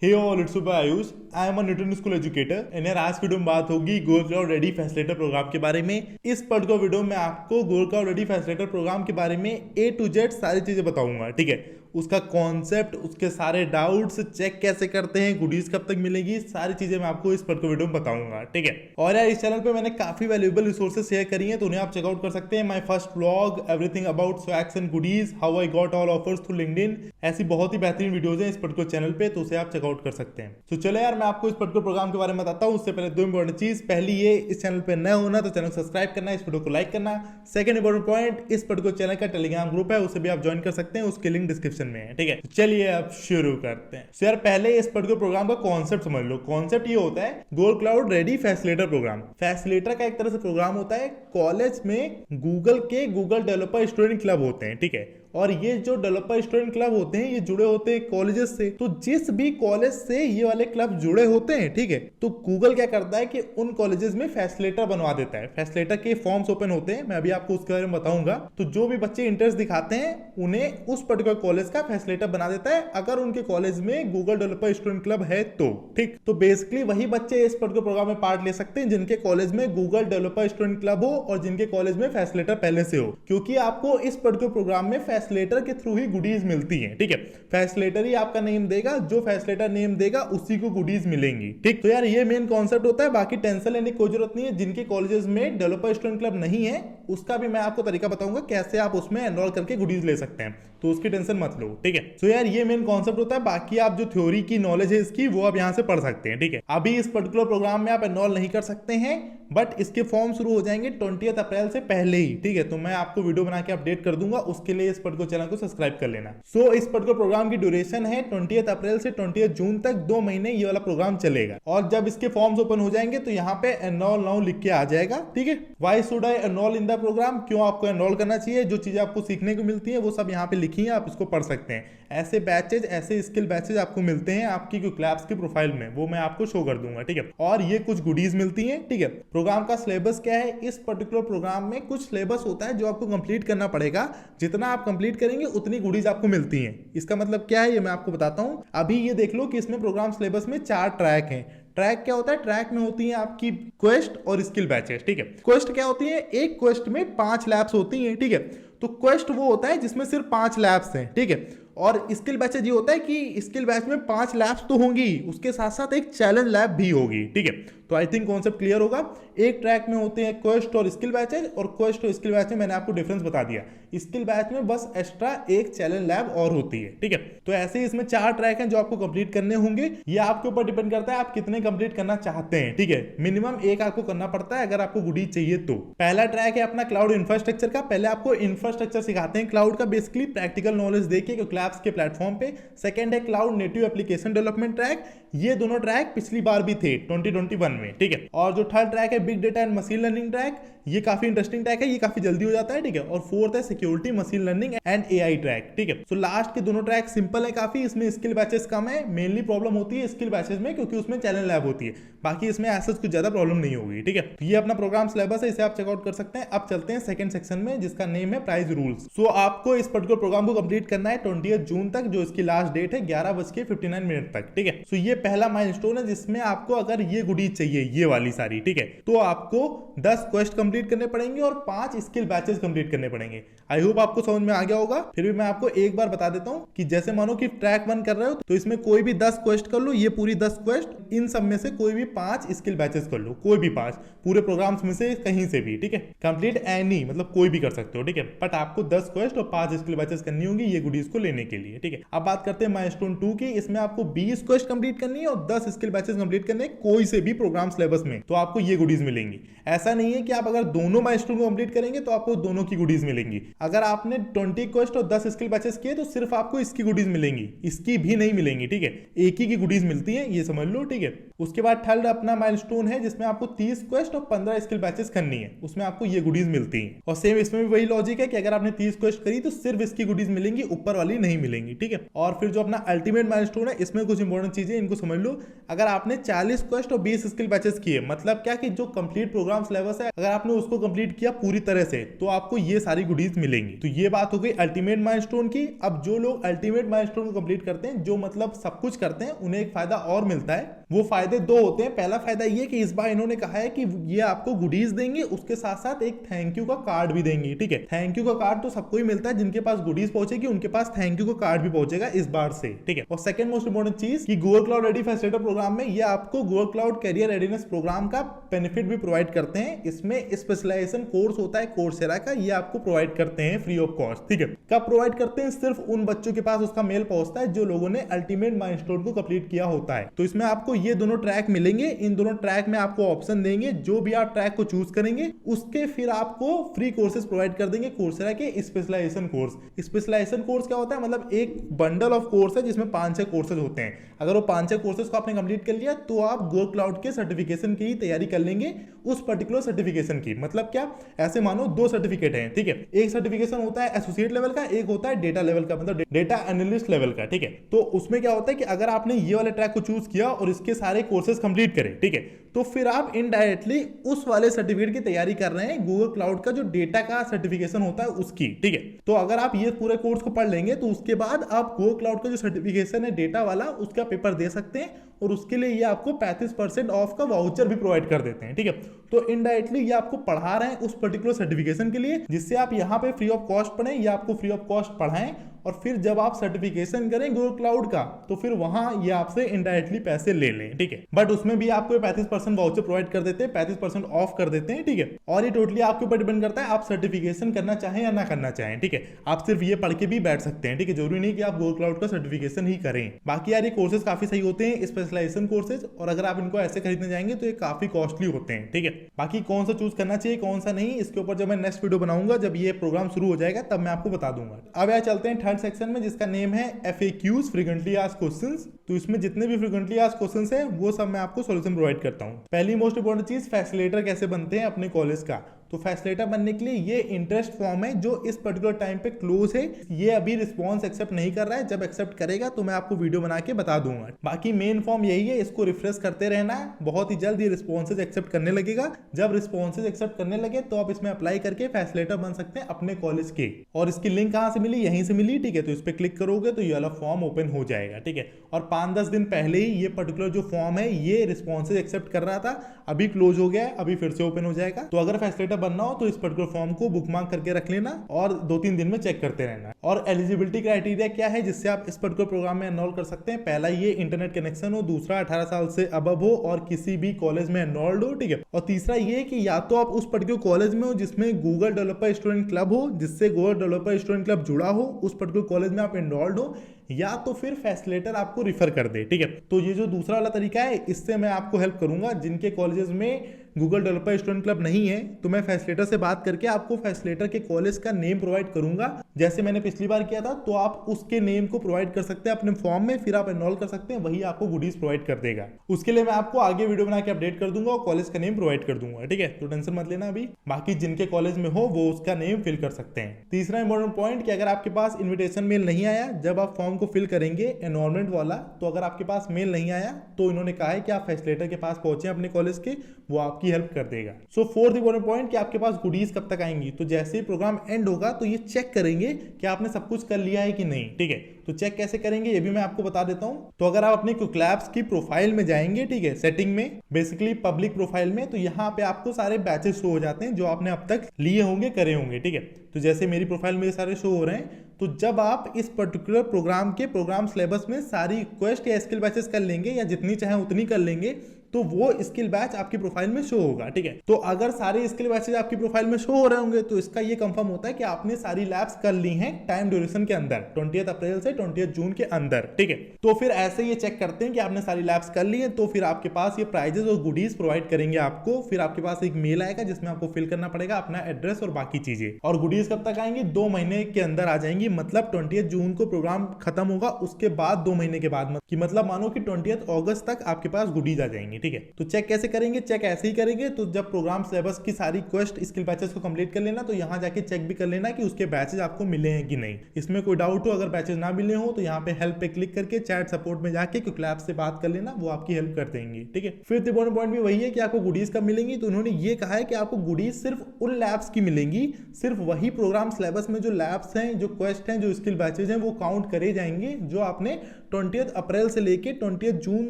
Hey all, it's Subah Ayush. I am a Newton School educator and यार आज video में बात होगी Google Cloud ready facilitator program के बारे में। इस पर्टिकुलर वीडियो में आपको Google Cloud ready facilitator program के बारे में A to Z सारी चीजें बताऊंगा, ठीक है। उसका कॉन्सेप्ट, उसके सारे डाउट्स, चेक कैसे करते हैं, गुडीज कब तक मिलेगी, सारी चीजें मैं आपको इस पर्टिकुलर वीडियो में बताऊंगा, ठीक है। और यार इस चैनल पे मैंने काफी वैल्यूएबल रिसोर्सेज शेयर करी हैं, तो उन्हें आप चेकआउट कर सकते हैं। My first vlog, everything about swags and goodies, how I got all offers through LinkedIn, ऐसी बहुत ही बेहतरीन वीडियोज हैं इस पर्टिकुलर चैनल पे, तो उसे आप चेकआउट कर सकते हैं। तो चले यार मैं आपको इस पर्टिकुलर प्रोग्राम के बारे में बताता हूँ। उससे पहले दो इंपॉर्टेंट चीज, पहली ये, इस चैनल पे नए होना तो चैनल सब्सक्राइब करना, इस वीडियो को लाइक करना। सेकंड इंपॉर्टेंट पॉइंट, इस पर्टिकुलर चैनल का टेलीग्राम ग्रुप है, उसे भी आप ज्वाइन कर सकते हैं, उसकी लिंक डिस्क्रिप्शन में है, ठीक है। चलिए अब शुरू करते हैं। सो यार पहले इस पर्टिकुलर प्रोग्राम का कॉन्सेप्ट समझ लो। कॉन्सेप्ट ये होता है Google Cloud ready facilitator program. Facilitator का एक तरह से प्रोग्राम होता है। कॉलेज में गूगल के गूगल डेवलपर स्टूडेंट क्लब होते हैं, ठीक है। और ये जो डेवलपर स्टूडेंट क्लब होते हैं ये जुड़े होते हैं कॉलेजेस से। तो जिस भी कॉलेज से ये वाले क्लब जुड़े होते हैं, ठीक है, तो गूगल क्या करता है कि उन कॉलेजेस में फैसिलिटेटर बनवा देता है। फैसिलिटेटर के फॉर्म्स ओपन होते हैं, मैं अभी आपको उसके बारे में बताऊंगा। तो जो भी बच्चे इंटरेस्ट दिखाते हैं उन्हें उस पर्टिकुलर कॉलेज का फैसिलिटेटर बना देता है, अगर उनके कॉलेज में गूगल डेवलपर स्टूडेंट क्लब है तो, ठीक। तो बेसिकली वही बच्चे इस पर्टिकुलर प्रोग्राम में पार्ट ले सकते हैं जिनके कॉलेज में गूगल डेवलपर स्टूडेंट क्लब हो और जिनके कॉलेज में फैसिलिटेटर पहले से हो, क्योंकि आपको इस पर्टिकुलर प्रोग्राम में फैसिलिटेटर के थ्रू गुडीज मिलती हैं, ठीक है। फैसिलिटेटर ही आपका नेम देगा, जो फैसिलिटेटर नेम देगा उसी को गुडीज मिलेंगी, ठीक। तो यार ये मेन कॉन्सेप्ट होता है। बाकी टेंशन लेने की कोई जरूरत नहीं है। जिनके कॉलेजेस में डेवलपर स्टूडेंट क्लब नहीं है उसका भी मैं आपको तरीका बताऊंगा कैसे आप उसमें एनरोल करके गुडीज ले सकते हैं, तो उसकी टेंशन मत लो, ठीक है। तो यार ये मेन कॉन्सेप्ट होता है। बाकी आप जो थ्योरी की नॉलेज है इसकी वो आप यहां से पढ़ सकते हैं, ठीक है। अभी इस पर्टिकुलर प्रोग्राम में आप एनरोल नहीं कर सकते हैं, बट इसके फॉर्म शुरू हो जाएंगे 20 अप्रैल से पहले ही, ठीक है। तो मैं आपको वीडियो बना के अपडेट कर दूंगा, उसके लिए इस पर्टिकुलर चैनल को सब्सक्राइब कर लेना। सो इस पर्टिकुलर प्रोग्राम की ड्यूरेशन है 20 अप्रैल से 20 जून तक, 2 महीने ये वाला प्रोग्राम चलेगा। और जब इसके फॉर्म्स ओपन हो जाएंगे तो यहाँ पे एनरोल नाउ लिख के आ जाएगा, ठीक है। Why should I enrol in the program, क्यों आपको एनरोल करना चाहिए, जो चीजें आपको सीखने को मिलती है वो सब यहाँ पे लिखी है, आप इसको पढ़ सकते हैं। ऐसे बैचेज, ऐसे स्किल बैचेज आपको मिलते हैं आपकी क्लैप्स की प्रोफाइल में, वो मैं आपको शो कर दूंगा, ठीक है। और ये कुछ गुडीज मिलती हैं, ठीक है। प्रोग्राम का सिलेबस क्या है, इस पर्टिकुलर प्रोग्राम में कुछ सिलेबस होता है जो आपको कंप्लीट करना पड़ेगा। जितना आप कंप्लीट करेंगे उतनी गुडीज आपको मिलती हैं। इसका मतलब क्या है ये मैं आपको बताता हूं। अभी ये देख लो कि इसमें प्रोग्राम सिलेबस में 4 ट्रैक हैं। ट्रैक क्या होता है, ट्रैक में होती है आपकी क्वेस्ट और स्किल बैचेस, ठीक है। क्वेस्ट क्या होती है, एक क्वेस्ट में 5 लैब्स होती हैं, ठीक है। तो क्वेस्ट वो होता है जिसमें सिर्फ 5 लैब्स हैं, ठीक है। और स्किल बैचेज ये होता है कि स्किल बैच में 5 लैब्स तो होंगी, उसके साथ साथ एक चैलेंज लैब भी होगी, ठीक है। तो आई थिंक कॉन्सेप्ट क्लियर होगा। एक ट्रैक में होते हैं क्वेस्ट और स्किल बैचेज, और क्वेस्ट और स्किल बैच में मैंने आपको डिफरेंस बता दिया। स्किल बैच में बस एक्स्ट्रा एक चैलेंज लैब और होती है, ठीक है। तो ऐसे ही इसमें 4 ट्रैक हैं जो आपको कंप्लीट करने होंगे। ये आपके ऊपर डिपेंड करता है आप कितने कंप्लीट करना चाहते हैं, ठीक है। मिनिमम एक आपको करना पड़ता है अगर आपको गुडी चाहिए तो। पहला ट्रैक है अपना क्लाउड इंफ्रास्ट्रक्चर का। पहले आपको इंफ्रास्ट्रक्चर सिखाते हैं क्लाउड का, बेसिकली प्रैक्टिकल नॉलेज देके क्लैप्स के प्लेटफॉर्म पे। सेकंड है cloud native application development track. ये दोनों ट्रैक पिछली बार भी थे 2021 में, ठीक है। और जो थर्ड ट्रैक है big data and machine learning track, ये काफी इंटरेस्टिंग ट्रैक है, ये काफी जल्दी हो जाता है, ठीक है। और फोर्थ है security machine learning and AI track, ठीक है। सो लास्ट के दोनों ट्रैक सिंपल है काफी, इसमें स्किल बैचेस कम है। मेनली प्रॉब्लम होती है स्किल बैचेस में क्योंकि उसमें चैलेंज लैब होती है, बाकी इसमें ऐसा कुछ ज्यादा प्रॉब्लम नहीं होगी, ठीक है। तो ये अपना प्रोग्राम सिलेबस है, इसे आप चेकआउट कर सकते हैं। अब चलते हैं सेकंड सेक्शन में जिसका नेम है प्राइस रूल्स। सो आपको इस पर्टिकुलर प्रोग्राम को कंप्लीट करना है 20 जून तक, जो इसकी लास्ट डेट है 11:59 तक, ठीक है। सो ये पहला माइलस्टोन है जिसमें आपको अगर ये गुडीज चाहिए, ये वाली सारी, ठीक है, तो आपको 10 क्वेस्ट कंप्लीट करने पड़ेंगे और 5 स्किल बैचेस कंप्लीट करने पड़ेंगे। आई होप आपको समझ में आ गया होगा। फिर भी मैं आपको एक बार बता देता हूं कि जैसे मानो कि ट्रैक 1 कर रहे हो तो इसमें कोई भी 10 क्वेस्ट कर लो, ये पूरी 10 क्वेस्ट, इन सब में से कोई भी 5 स्किल बैचेस कर लो, कोई भी 5 पूरे प्रोग्राम्स में से कहीं से भी, ठीक है। कंप्लीट एनी मतलब कोई भी कर सकते हो, ठीक है। बट आपको 10 क्वेस्ट और 5 स्किल बैचेस करनी होगी ये गुडीज को लेने के लिए, ठीक है। अब बात करते हैं माइलस्टोन 2 की। इसमें आपको 20 क्वेस्ट कंप्लीट करनी है और 10 स्किल बैचेस कंप्लीट करने कोई से भी प्रोग्राम सिलेबस में, तो आपको ये गुडीज मिलेंगी। ऐसा नहीं है कि आप अगर दोनों माइलस्टोन को कंप्लीट करेंगे तो आपको दोनों की गुडीज मिलेंगी। अगर आपने 20 क्वेस्ट और 10 स्किल बैचेस किए तो सिर्फ आपको इसकी गुडीज मिलेंगी, इसकी भी नहीं मिलेंगी, ठीक है। एक ही की गुडीज मिलती है, ये समझ लो, ठीक है। उसके बाद थर्ड अपना माइलस्टोन है जिसमें आपको 30 क्वेस्ट और 15 स्किल बैचेस करनी है, उसमें आपको ये गुडीज मिलती हैं। और सेम इसमें भी वही लॉजिक है कि अगर आपने 30 क्वेस्ट करी तो सिर्फ इसकी गुडीज मिलेंगी, ऊपर वाली नहीं नहीं मिलेंगी, ठीक है। और फिर जो अपना अल्टीमेट माइलस्टोन है, इसमें कुछ इंपॉर्टेंट चीजें इनको समझ लो। अगर आपने 40 क्वेस्ट और 20 स्किल बैचेस किए, मतलब क्या कि जो कंप्लीट प्रोग्राम सिलेबस है, अगर आपने उसको कंप्लीट किया पूरी तरह से, तो आपको ये सारी गुडीज मिलेंगी। तो ये बात हो गई अल्टीमेट माइलस्टोन की। अब जो लोग अल्टीमेट माइलस्टोन को कंप्लीट करते हैं, जो मतलब सब कुछ करते हैं, उन्हें एक फायदा और मिलता है। वो फायदे दो होते हैं। पहला फायदा ये कि इस बार इन्होंने कहा है कि ये आपको गुडीज देंगे, उसके साथ साथ एक थैंक यू का कार्ड भी देंगे, ठीक है। थैंक यू का कार्ड तो सबको ही मिलता है, जिनके पास गुडीज पहुंचेगी उनके पास थैंक यू का कार्ड भी पहुंचेगा इस बार से, ठीक है। और सेकंड मोस्ट इंपोर्टेंट चीज कि Google Cloud ready facilitator program में ये आपको Google Cloud career readiness program का बेनिफिट भी प्रोवाइड करते हैं। इसमें स्पेशलाइजेशन कोर्स होता है कोर्सेरा का, ये आपको प्रोवाइड करते हैं फ्री ऑफ कॉस्ट, ठीक है। कब प्रोवाइड करते हैं? सिर्फ उन बच्चों के पास उसका मेल पहुंचता है जो लोगों ने अल्टीमेट माइलस्टोन को कंप्लीट किया होता है। तो इसमें आपको ये दोनों ट्रैक मिलेंगे। इन दोनों ट्रैक में आपको ऑप्शन देंगे, जो भी आप ट्रैक को चूज करेंगे उसके फिर आपको फ्री कोर्सेज प्रोवाइड कर देंगे कोर्सेरा के स्पेशलाइजेशन कोर्स। स्पेशलाइजेशन कोर्स क्या होता है? मतलब एक बंडल ऑफ कोर्स है जिसमें 5-6 कोर्सेज होते हैं। अगर वो 5-6 कोर्सेज को आपने कंप्लीट कर लिया तो आप गूगल क्लाउड के सर्टिफिकेशन की तैयारी कर लेंगे, उस पर्टिकुलर सर्टिफिकेशन की। मतलब क्या? ऐसे मानो 2 सर्टिफिकेट हैं, ठीक है। एक सर्टिफिकेशन होता है एसोसिएट लेवल का, एक होता है डेटा लेवल का, मतलब डेटा एनालिस्ट लेवल का, ठीक है। तो उसमें क्या होता है कि अगर आपने ये वाले ट्रैक को चूज किया और इसके सारे कोर्सेज कंप्लीट करें, ठीक है, तो फिर आप इनडायरेक्टली उस वाले सर्टिफिकेट की तैयारी कर रहे हैं, गूगल क्लाउड का जो डेटा का सर्टिफिकेशन होता है उसकी, ठीक है। तो अगर आप ये पूरे कोर्स को पढ़ लेंगे तो उसके बाद आप गूगल क्लाउड का जो सर्टिफिकेशन है डेटा वाला, उसका पेपर दे सकते हैं, और उसके लिए ये आपको 35% ऑफ का वाउचर भी प्रोवाइड कर देते हैं, ठीक है। तो इनडायरेक्टली ये आपको पढ़ा रहे हैं उस पर्टिकुलर सर्टिफिकेशन के लिए, जिससे आप यहाँ पे फ्री ऑफ कॉस्ट पढ़ें, या आपको फ्री ऑफ कॉस्ट पढ़ाएं, और फिर जब आप सर्टिफिकेशन करें गूगल क्लाउड का, तो फिर वहां ये आपसे इनडायरेक्टली पैसे ले लें, ठीक है। बट उसमें भी आपको 35% वाउचर प्रोवाइड कर देते हैं, 35% ऑफ कर देते हैं, ठीक है। और ये टोटली आपके ऊपर डिपेंड करता है आप सर्टिफिकेशन करना चाहें या ना करना चाहें, ठीक है। आप सिर्फ ये पढ़ के भी बैठ सकते हैं, ठीक है। जरूरी नहीं कि आप गूगल क्लाउड का सर्टिफिकेशन ही करें। बाकी यार ये कोर्सेज काफी सही होते हैं, स्पेशलाइजेशन कोर्सेज, और अगर आप इनको ऐसे खरीदने जाएंगे तो ये काफी कॉस्टली होते हैं, ठीक है। बाकी कौन सा चूज करना चाहिए कौन सा नहीं, इसके ऊपर जब मैं नेक्स्ट वीडियो बनाऊंगा, जब ये प्रोग्राम शुरू हो जाएगा, तब मैं आपको बता दूंगा। अब यार चलते हैं थर्ड सेक्शन में, जिसका नेम है FAQs, फ्रीक्वेंटली आस्क्ड क्वेश्चंस। तो इसमें जितने भी फ्रीक्वेंटली आस्क्ड क्वेश्चंस हैं वो सब मैं आपको सॉल्यूशन प्रोवाइड करता हूं। पहली मोस्ट इंपोर्टेंट चीज, फैसिलिटेटर कैसे बनते हैं अपने कॉलेज का। तो फैसिलिटेटर बनने के लिए ये इंटरेस्ट फॉर्म है जो इस पर्टिकुलर टाइम पे क्लोज है। ये अभी रिस्पॉन्स एक्सेप्ट नहीं कर रहा है, जब एक्सेप्ट करेगा तो मैं आपको वीडियो बना के बता दूंगा। बाकी मेन फॉर्म यही है, इसको रिफ्रेश करते रहना है, बहुत ही जल्द ये रिस्पॉन्सेज एक्सेप्ट करने लगेगा। जब रिस्पॉन्सेज एक्सेप्ट करने लगे तो आप इसमें अप्लाई करके फैसिलिटेटर बन सकते हैं अपने कॉलेज के। और इसकी लिंक कहां से मिली? यहीं से मिली, ठीक है। तो इस पर क्लिक करोगे तो ये वाला फॉर्म ओपन हो जाएगा, ठीक है। और 5-10 दिन पहले ही ये पर्टिकुलर जो फॉर्म है ये रिस्पॉन्सेज एक्सेप्ट कर रहा था, अभी क्लोज हो गया है, अभी फिर से ओपन हो जाएगा। तो अगर फैसिलिटेटर बनना हो तो इस पर्टिकुलर फॉर्म को बुकमार्क करके रख लेना और 2-3 दिन में चेक करते रहना। और एलिजिबिलिटी क्राइटेरिया क्या है जिससे आप इस पर्टिकुलर प्रोग्राम में एनरोल कर सकते हैं? पहला ये इंटरनेट कनेक्शन हो, दूसरा 18 साल से अबव हो और किसी भी कॉलेज में एनरोल्ड हो, ठीक है। और तीसरा ये कि या तो आप उस पर्टिकुलर कॉलेज में हो जिसमें गूगल डेवलपर स्टूडेंट क्लब हो, जिससे गूगल डेवलपर स्टूडेंट क्लब जुड़ा हो, उस पर्टिकुलर कॉलेज में आप एनरोल्ड हो, या तो फिर फैसिलिटेटर आपको रिफर कर दे, ठीक है। तो ये जो दूसरा वाला तरीका है, इससे मैं आपको हेल्प करूंगा। जिनके कॉलेजेस में गूगल डेवलपर स्टूडेंट क्लब नहीं है, तो मैं फैसिलिटेटर से बात करके आपको फैसिलिटेटर के कॉलेज का नेम प्रोवाइड करूंगा, जैसे मैंने पिछली बार किया था। तो आप उसके नेम को प्रोवाइड कर सकते हैं अपने फॉर्म में, फिर आप एनरोल कर सकते हैं, वही आपको गुडीज प्रोवाइड कर देगा। उसके लिए मैं आपको आगे वीडियो बना के अपडेट कर दूंगा और कॉलेज का नेम प्रोवाइड कर दूंगा, ठीक है। तो टेंशन मत लेना अभी। बाकी जिनके कॉलेज में हो वो उसका नेम फिल कर सकते हैं। तीसरा इंपॉर्टेंट पॉइंट कि अगर आपके पास इन्विटेशन मेल नहीं आया जब आप फॉर्म को फिल करेंगे एनरोलमेंट वाला, तो अगर आपके पास मेल नहीं आया तो इन्होंने कहा है कि आप फैसिलिटेटर के पास पहुंचे अपने कॉलेज के, वो आपकी हेल्प कर देगा। सो फोर्थ इंपॉर्टेंट पॉइंट कि आपके पास गुडीज कब तक आएंगी। तो जैसे ही प्रोग्राम एंड होगा तो ये चेक करेंगे कि आपने सब कुछ कर लिया है कि नहीं, ठीक है। तो चेक कैसे करेंगे ये भी मैं आपको बता देता हूं। तो अगर आप अपने क्विकलैब्स की प्रोफाइल में जाएंगे, ठीक है, सेटिंग में, बेसिकली पब्लिक प्रोफाइल में, तो यहाँ पे आपको सारे बैचेस शो हो जाते हैं जो आपने अब तक लिए होंगे, करे होंगे, ठीक है। तो जैसे मेरी प्रोफाइल में सारे शो हो रहे हैं, तो जब आप इस पर्टिकुलर प्रोग्राम के प्रोग्राम सिलेबस में सारी क्वेस्ट या स्किल बैचेस कर लेंगे, या जितनी चाहे उतनी कर लेंगे, तो वो स्किल बैच आपकी प्रोफाइल में शो होगा, ठीक है। तो अगर सारे स्किल बैचेस आपकी प्रोफाइल में शो हो रहे होंगे तो इसका ये कंफर्म होता है कि आपने सारी लैब्स कर ली हैं टाइम ड्यूरेशन के अंदर, 20 अप्रैल से 20 जून के अंदर, ठीक है। तो फिर ऐसे ये चेक करते हैं कि आपने सारी लैब्स कर ली है, तो फिर आपके पास ये प्राइजेस और गुडीज प्रोवाइड करेंगे आपको। फिर आपके पास एक मेल आएगा जिसमें आपको फिल करना पड़ेगा अपना एड्रेस और बाकी चीजें। और गुडीज कब तक आएंगी? 2 महीने के अंदर आ जाएंगी। मतलब 20 जून को प्रोग्राम खत्म होगा, उसके बाद 2 महीने के बाद, कि मतलब मानो कि 20 अगस्त तक आपके पास गुडीज आ जाएंगी, ठीक है। तो चेक कैसे करेंगे, चेक ऐसे ही करेंगे। तो जब प्रोग्राम सिलेबस की सारी क्वेस्ट स्किल बैचेस को कंप्लीट कर लेना, तो यहाँ जाके चेक भी कर लेना कि उसके बैचेस आपको मिले हैं कि नहीं। इसमें कोई डाउट हो, अगर बैचेस ना मिले हो तो यहाँ पे हेल्प पे क्लिक करके चैट सपोर्ट में जाके क्विक लैब्स से बात कर लेना, वो आपकी हेल्प कर देंगे, ठीक है। फिफ्थ इंपॉर्टेंट पॉइंट भी वही है कि आपको गुडीज कब मिलेंगी। तो उन्होंने ये कहा है कि आपको गुडीज सिर्फ उन लैब्स की मिलेंगी, सिर्फ वही प्रोग्राम सिलेबस में जो लैब्स हैं, जो क्वेस्ट हैं, जो स्किल बैचेज हैं, वो काउंट करे जाएंगे जो आपने 20 अप्रैल से लेके 20 जून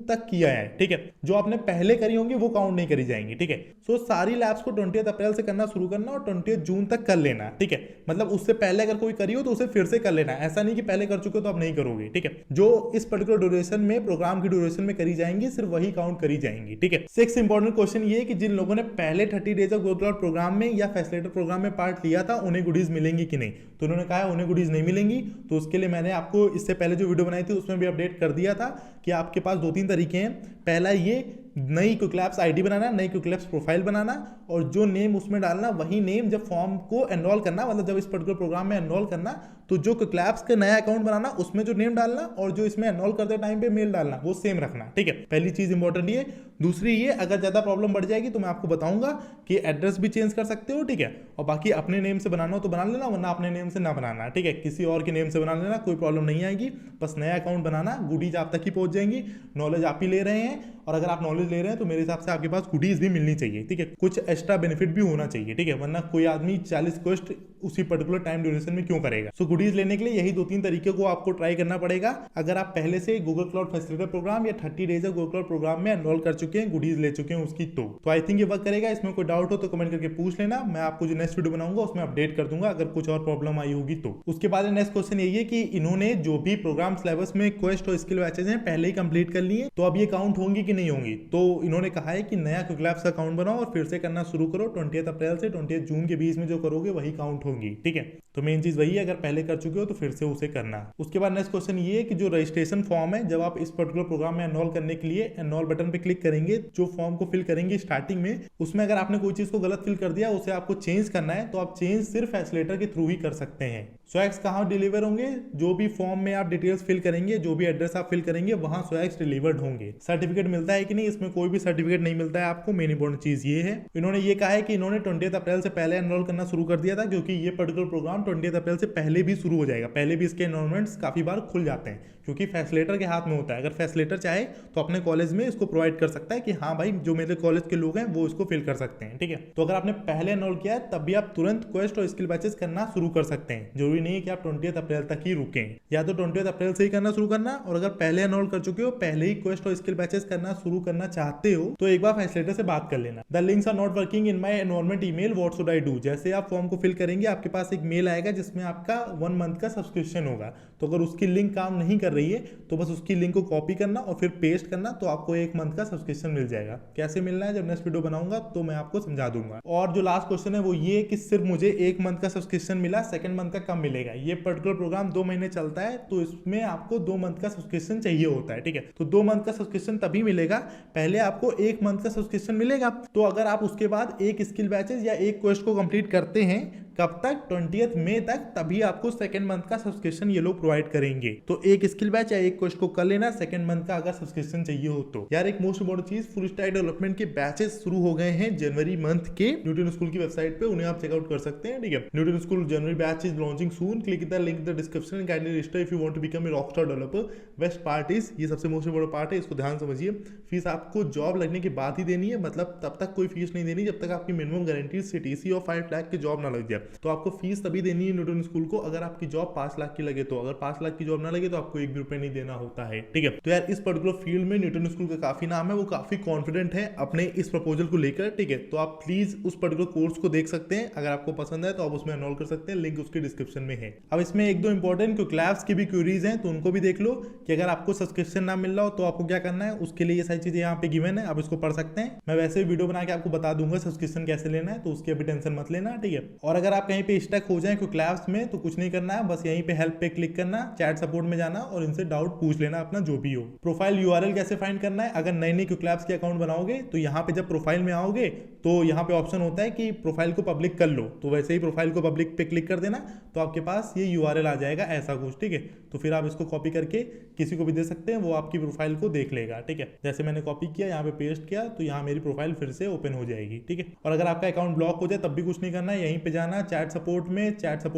तक किया है, ठीक है। जो आपने पहले करी होंगी वो काउंट नहीं करी जाएंगी, ठीक है। सो सारी लैब्स को 20 अप्रैल से करना शुरू करना और 20 जून तक कर लेना, ठीक है। मतलब उससे पहले अगर कोई करी हो तो उसे फिर से कर लेना, ऐसा नहीं कि पहले कर चुके हो तो आप नहीं करोगे, ठीक है। जो इस पर्टिकुलर ड्यूरेशन में, प्रोग्राम की ड्यूरेशन में करी जाएंगी, सिर्फ वही काउंट करी जाएंगी, ठीक है। सिक्स इंपॉर्टेंट क्वेश्चन ये कि जिन लोगों ने पहले 30 days of Google Cloud program में या फैसिलिटेटर प्रोग्राम में पार्ट लिया था, उन्हें गुडीज मिलेंगी कि नहीं। तो उन्होंने कहा उन्हें गुडीज नहीं मिलेंगी। तो उसके लिए मैंने आपको इससे पहले जो वीडियो बनाई थी उसमें भी अपडेट कर दिया था कि आपके पास 2-3 तरीके हैं। पहला ये नई क्विक लैब्स आईडी बनाना, नई क्विक लैब्स प्रोफाइल बनाना, और जो नेम उसमें डालना वही नेम जब फॉर्म को एनरोल करना, मतलब जब इस पर्टिकुलर प्रोग्राम में एनरोल करना, तो जो क्विक लैब्स का नया अकाउंट बनाना उसमें जो नेम डालना और जो इसमें एनरोल करते टाइम पे मेल डालना वो सेम रखना, ठीक है। पहली चीज इंपॉर्टेंट ये। दूसरी ये, अगर ज्यादा प्रॉब्लम बढ़ जाएगी तो मैं आपको बताऊंगा कि एड्रेस भी चेंज कर सकते हो, ठीक है। और बाकी अपने नेम से बनाना हो तो बना लेना, वरना अपने नेम से ना बनाना, ठीक है। किसी और के नेम से बना लेना, कोई प्रॉब्लम नहीं आएगी। बस नया अकाउंट बनाना, गुडीज आप तक ही पहुंच जाएंगी। नॉलेज आप ही ले रहे हैं, और अगर आप नॉलेज ले रहे हैं तो मेरे हिसाब से आपके पास गुडीज भी मिलनी चाहिए, ठीक है। कुछ एक्स्ट्रा बेनिफिट भी होना चाहिए, ठीक है। वरना कोई आदमी 40 क्वेस्ट उसी पर्टिकुलर टाइम ड्यूरेशन में क्यों करेगा। सो गुडीज लेने के लिए यही 2-3 तरीके को आपको ट्राई करना पड़ेगा। अगर आप पहले से गूगल क्लाउड फैसिलिटेटर प्रोग्राम या 30 days of Google Cloud program में एनरोल कर चुके हैं, गुडीज ले चुके हैं उसकी, तो आई थिंक ये वर्क करेगा। इसमें कोई डाउट हो तो कमेंट करके पूछ लेना, मैं आपको जो नेक्स्ट वीडियो बनाऊंगा उसमें अपडेट कर दूंगा अगर कुछ और प्रॉब्लम आई होगी तो। उसके बाद नेक्स्ट क्वेश्चन यही है कि इन्होंने जो भी प्रोग्राम सिलेबस में क्वेस्ट और स्किल बैचेज हैं पहले ही कंप्लीट कर लिए, तो अब ये काउंट होंगी कि नहीं होंगी। तो इन्होंने कहा है कि नया क्विक लैब्स का अकाउंट बनाओ और फिर से करना शुरू करो। 20 अप्रैल से 20 जून के बीच में जो करोगे वही काउंट होंगी, ठीक है। तो मेन चीज वही है, अगर पहले कर चुके हो तो फिर से उसे करना। उसके बाद नेक्स्ट क्वेश्चन ये है कि जो रजिस्ट्रेशन फॉर्म है, जब आप इस पर्टिकुलर प्रोग्राम में एनरोल करने के लिए एनरोल बटन पे क्लिक करेंगे, जो फॉर्म को फिल करेंगे स्टार्टिंग में, उसमें अगर आपने कोई चीज को गलत फिल कर दिया, उसे आपको चेंज करना है, तो आप चेंज सिर्फ फैसिलिटेटर के थ्रू ही कर सकते हैं। स्वैग्स कहाँ डिलीवर होंगे? जो भी फॉर्म में आप डिटेल्स फिल करेंगे, जो भी एड्रेस आप फिल करेंगे, वहां स्वैग्स डिलीवर्ड होंगे। सर्टिफिकेट मिलता है कि नहीं? इसमें कोई भी सर्टिफिकेट नहीं मिलता है आपको। मेन इंपॉर्टेंट चीज ये है, इन्होंने ये कहा है कि इन्होंने 20 अप्रैल से पहले एनरोल करना शुरू कर दिया था, क्योंकि ये पर्टिकुलर प्रोग्राम 20 अप्रैल से पहले भी शुरू हो जाएगा। पहले भी इसके एनरोलमेंट्स काफी बार खुल जाते हैं, क्योंकि फैसिलिटेटर के हाथ में होता है। अगर फैसिलिटेटर चाहे तो अपने कॉलेज में इसको प्रोवाइड कर सकता है कि हाँ भाई, जो मेरे कॉलेज के लोग हैं वो इसको फिल कर सकते हैं, ठीक है। तो अगर आपने पहले एनरोल किया है, तब भी आप तुरंत क्वेस्ट और स्किल बैचेस करना शुरू कर सकते हैं। जरूरी नहीं है कि आप 20 अप्रैल तक ही रुकें, या तो 20 अप्रैल से ही करना शुरू करना, और अगर पहले एनरोल कर चुके हो, पहले ही क्वेस्ट और स्किल बैचेस करना शुरू करना चाहते हो, तो एक बार फैसिलिटेटर से बात कर लेना। The links are not working in my enrolment email, what should I do. जैसे आप फॉर्म को फिल करेंगे, आपके पास एक मेल आएगा जिसमें आपका 1 मंथ का सब्सक्रिप्शन होगा। तो अगर उसकी लिंक काम नहीं कर रही है, तो बस उसकी लिंक को कॉपी करना और फिर पेस्ट करना, तो आपको 1 मंथ का सब्सक्रिप्शन मिल जाएगा। कैसे मिलना है, जब नेक्स्ट वीडियो बनाऊंगा तो मैं आपको समझा दूंगा। और जो लास्ट क्वेश्चन है वो ये कि सिर्फ मुझे 1 मंथ का सब्सक्रिप्शन मिला, सेकंड मंथ का कब मिलेगा। ये पर्टिकुलर प्रोग्राम 2 महीने चलता है, तो इसमें आपको 2 मंथ का सब्सक्रिप्शन चाहिए होता है, ठीक है। तो 2 मंथ का सब्सक्रिप्शन तभी मिलेगा, पहले आपको 1 मंथ का सब्सक्रिप्शन मिलेगा। तो अगर आप उसके बाद एक स्किल बैचेस या एक क्वेस्ट को कंप्लीट करते हैं, कब तक? 20 मई तक, तभी आपको सेकंड मंथ का सब्सक्रिप्शन ये लोग प्रोवाइड करेंगे। तो एक स्किल बैच या एक क्वेस्ट को कर लेना, सेकंड मंथ का अगर सब्सक्रिप्शन चाहिए हो तो। यार एक मोस्ट इंपोर्टेंट चीज, फुल स्टैक डेवलपमेंट के बैचेस शुरू हो गए हैं जनवरी मंथ के न्यूटन स्कूल की वेबसाइट पे, उन्हें आप चेकआउट कर सकते हैं, ठीक है। Newton School January batch is launching soon, click the link in the description and kindly register if you want to become a rockstar developer. Best part is, ये सबसे मोस्ट इंपोर्टेंट पार्ट है, इसको ध्यान समझिए, फीस आपको job लगने के बाद ही देनी है। मतलब तब तक कोई फीस नहीं देनी जब तक आपकी मिनिमम गारंटी सीटीसी और 5 लाख की जॉब ना लग जाए। तो आपको फीस तभी देनी है न्यूटन स्कूल को अगर आपकी जॉब 5 लाख की लगे तो। अगर 5 लाख की जॉब ना लगे तो आपको 1 भी रुपए नहीं देना होता है, ठीक है। तो यार इस पर्टिकुलर फील्ड में न्यूटन स्कूल का काफी नाम है, वो काफी कॉन्फिडेंट है अपने इस प्रपोजल को लेकर, ठीक है। तो आप प्लीज उस पर्टिकुलर कोर्स को देख सकते हैं, अगर आपको पसंद है तो आप उसमें एनरोल कर सकते हैं, लिंक उसके डिस्क्रिप्शन में है। अब इसमें 1-2 इंपॉर्टेंट क्विक लैब्स की भी क्वेरीज हैं, तो उनको भी देख लो कि अगर आपको सब्सक्रिप्शन ना मिल रहा हो तो आपको क्या करना है। उसके लिए ये सारी चीजें यहाँ पे गिवन है, आप इसको पढ़ सकते हैं। मैं वैसे वीडियो बना के आपको बता दूंगा सब्सक्रिप्शन कैसे लेना है, तो उसकी अभी टेंशन मत लेना, ठीक है। और अगर आप कहीं पे स्टक हो जाए क्विक लैब्स में, तो कुछ नहीं करना है, बस यहीं पे हेल्प पे क्लिक करना, चैट सपोर्ट में जाना और इनसे डाउट पूछ लेना अपना जो भी हो। प्रोफाइल यूआरएल कैसे फाइंड करना है, अगर नई क्विक लैब्स के अकाउंट बनाओगे तो यहाँ पे जब प्रोफाइल में आओगे तो यहाँ पे ऑप्शन होता है कि प्रोफाइल को पब्लिक कर लो, तो वैसे ही प्रोफाइल को पब्लिक पे क्लिक कर देना, तो आपके पास ये URL आ जाएगा ऐसा कुछ, ठीक है। तो फिर आप इसको कॉपी करके किसी को भी दे सकते हैं, वो आपकी प्रोफाइल को देख लेगा, ठीक है। जैसे मैंने कॉपी किया, यहाँ पे पेस्ट किया, तो यहाँ मेरी प्रोफाइल फिर से ओपन हो जाएगी, ठीक है। और अगर आपका अकाउंट ब्लॉक हो जाए तब भी कुछ नहीं करना है, यहीं पे जाना चैट सपोर्ट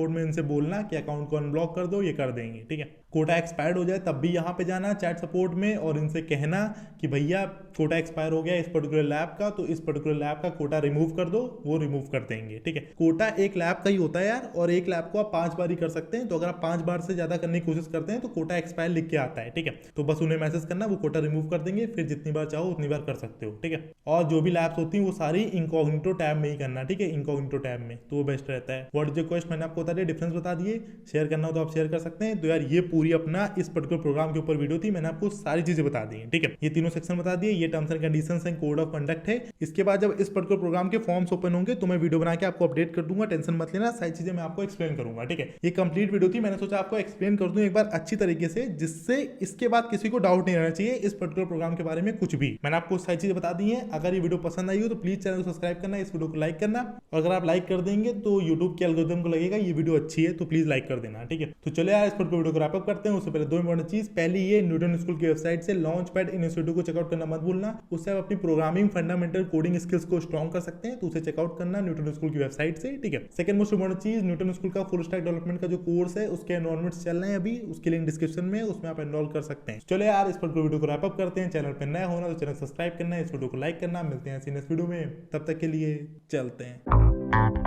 में इनसे बोलना कि अकाउंट को अनब्लॉक कर दो, ये कर देंगे, ठीक है। कोटा एक्सपायर्ड हो जाए तब भी यहाँ पे जाना चैट सपोर्ट में और इनसे कहना कि भैया कोटा एक्सपायर हो गया इस पर्टिकुलर लैब का, तो इस पर्टिकुलर लैब का कोटा रिमूव कर दो, वो रिमूव कर देंगे, ठीक है। कोटा एक लैब का ही होता है यार, और एक लैब को आप 5 बार ही कर सकते हैं, तो अगर आप 5 बार से ज्यादा करने की कोशिश करते हैं तो कोटा एक्सपायर लिख के आता है, ठीक है। तो बस उन्हें मैसेज करना, वो कोटा रिमूव कर देंगे, फिर जितनी बार चाहो उतनी बार कर सकते हो, ठीक है। और जो भी लैब्स होती हैं वो सारी इनकॉग्निटो टैब में ही करना, ठीक है, इनकॉग्निटो टैब में, तो वो बेस्ट रहता है। व्हाट इज योर क्वेश्चन, मैंने आपको बता दिया, डिफरेंस बता दिए। शेयर करना हो तो आप शेयर कर सकते हैं। तो यार ये पूरी अपना इस पर्टिकुलर प्रोग्राम के ऊपर वीडियो थी, मैंने आपको सारी चीजें बता दी हैं, ठीक है। ये तीनों सेक्शन बता दिए, ये terms and conditions and code of conduct है। इसके बाद जब इस पर्टिकुलर प्रोग्राम के फॉर्म्स ओपन होंगे तो मैं वीडियो बना के आपको अपडेट कर दूंगा, टेंशन मत लेना, सारी चीजें मैं आपको एक्सप्लेन करूंगा, ठीक है। ये कंप्लीट वीडियो थी, मैंने सोचा आपको एक्सप्लेन कर दूं एक बार अच्छी तरीके से, जिससे इसके बाद किसी को डाउट नहीं रहना चाहिए इस पर्टिकुलर प्रोग्राम के बारे में कुछ भी। मैंने आपको सारी चीजें बता दी हैं। अगर ये वीडियो पसंद आई हो तो प्लीज चैनल को सब्सक्राइब करना, इस वीडियो को लाइक करना, और अगर आप लाइक कर देंगे तो यूट्यूब के एल्गोरिथम को लगेगा ये वीडियो अच्छी है, तो प्लीज लाइक कर देना, ठीक है। तो चलिए यार इस पर्टिकुलर वीडियो को रैप अप करते हैं। उससे पहले 2 इंपॉर्टेंट चीज, पहली ये न्यूटन स्कूल की वेबसाइट से लॉन्च पैड इनिशिएटिव को चेकआउट करना मत भूलना, उससे आप अपनी प्रोग्रामिंग फंडामेंटल कोडिंग स्किल्स को स्ट्रॉन्ग कर सकते हैं, तो उसे चेकआउट करना न्यूटन स्कूल की वेबसाइट से, ठीक है। सेकंड मोस्ट इंपॉर्टेंट चीज, न्यूटन स्कूल का फुल स्टैक डेवलपमेंट का जो कोर्स है उसके एनरोलमेंट्स चल रहे हैं अभी, उसकी लिंक डिस्क्रिप्शन में, उसमें आप एनरोल कर सकते हैं। चलो यार इस पर वीडियो को रैप अप करते हैं। चैनल पर नया होना तो चैनल सब्सक्राइब करना है, इस वीडियो को लाइक करना। मिलते हैं नेक्स्ट वीडियो में, तब तक के लिए चलते हैं।